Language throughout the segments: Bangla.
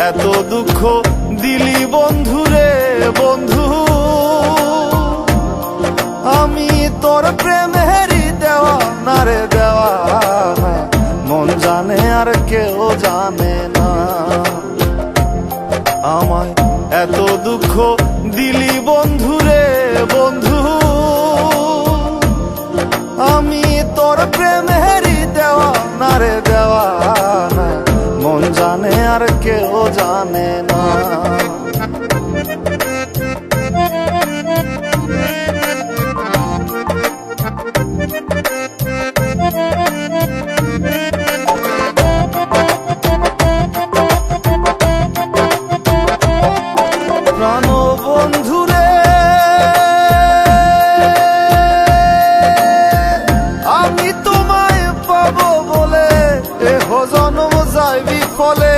এত দুঃখ দিলি বন্ধু রে বন্ধু, আমি তোর প্রেমেরই দেওয়ানা রে দেওয়ানা, মন জানে আর কেউ জানে না। আমায় এত দুঃখ দিলি বন্ধু রে বন্ধু, আমি তোর প্রেমেরই দেওয়ানা রে দেওয়ানা, মন জানে আর কেউ জানে না। প্রাণ বন্ধু রে, আমি তোমায় পাবো বলে এহ জন্ম যায় বিফলে,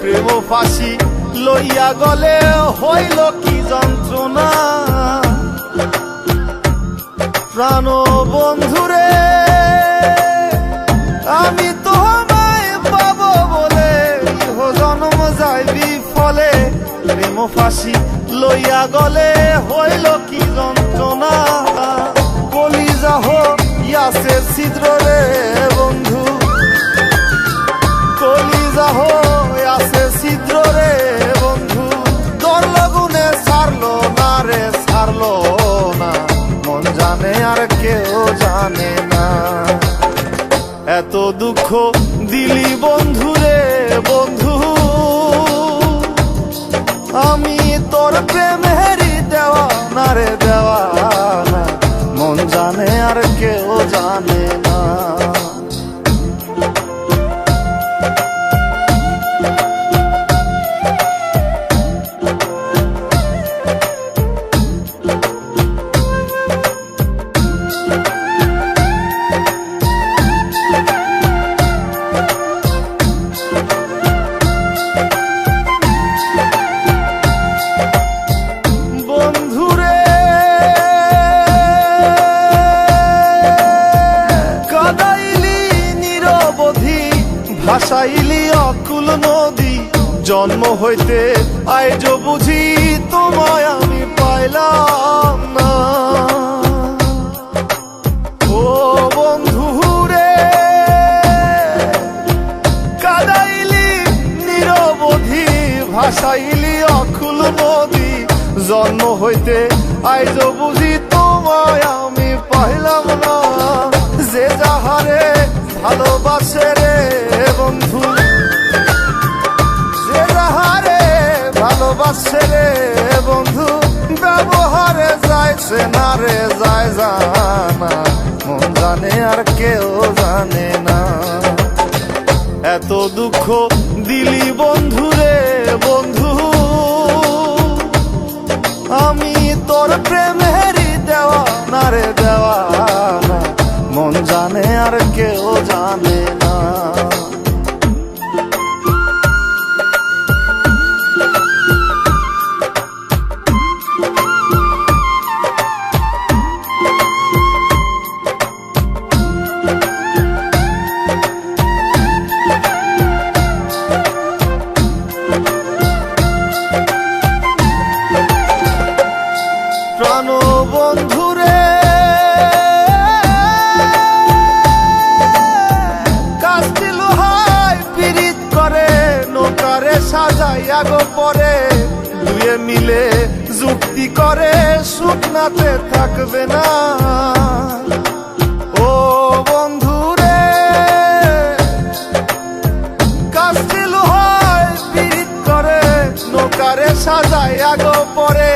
প্রেম ফাঁসি লইয়া গলে হইল কি যন্ত্রণা। প্রাণ বন্ধু রে, আমি তোমায় পাবো বলে এহ জন্ম যায় বিফলে, প্রেম ফাঁসি লইয়া গলে হইল কি যন্ত্রণা। কলিজা হইয়াছে ছিদ্র রে বন্ধু, কলিজা হইয়াছে ছিদ্র রে বন্ধু, তোর লগুনে ছাড়লো না রে ছাড়লো না, মন জানে আর কেউ জানে না। এত দুঃখ দিলি বন্ধু রে বন্ধু, আমি তোর প্রেমেরই দেওয়ানা রে দেওয়ানা, মন জানে আর কেউ জানে না। ভাসাইলি অকুল নদী, জন্ম হইতে আইজ বুঝি তোমায় আমি পাইলাম না। ও বন্ধু রে, কাদাইলি নিরবধি, ভাসাইলি অকুল নদী, জন্ম হইতে আইজ বুঝি তোমায় আমি পাইলাম না। যে যাহারে ভালোবাসে রে বন্ধু, যে যাহারে ভালোবাসে রে বন্ধু, ব্যবহারে যাইছে না রে যায় জানা, মন জানে আর কেউ জানে না। এত দুঃখ দিলি বন্ধু রে বন্ধু, আমি তোর প্রেমেরই দেওয়ানা রে দেওয়ানা, মন জানে আর কেউ জানে না। প্রাণ বন্ধু রে, কাস্তি লোহায় পিরিত করে নৌকারে সাজাইয়া গো পরে, দুয়ে মিলে যুক্তি করে শুকনাতে থাকবে না। ও বন্ধু রে, কাস্তি লোহায় পিরিত করে নৌকারে সাজাইয়া গো পরে,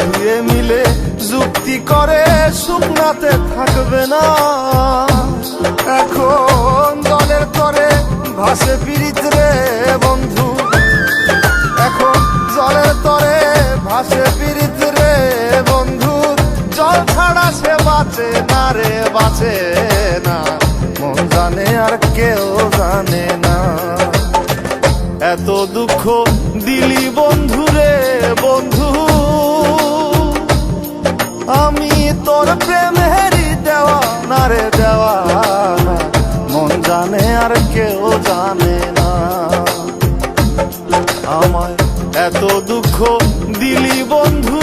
দুয়ে মিলে যুক্তি করে শুকনাতে থাকবে না। এখন দলের তরে ভাসে পিরিত রে বন্ধু, এখন জলের তরে ভাসে পিরিত রে বন্ধু। জল ছাড়া সে বাঁচে না রে, বাঁচে না, মন জানে আর কেউ জানে না। এত দুঃখ দিলি বন্ধু রে বন্ধু, আমি তোর প্রেমেরই দেওয়া না রে, দেওয়া না, মন জানে আর কেউ জানে না। আমায় এত দুঃখ দিলি বন্ধু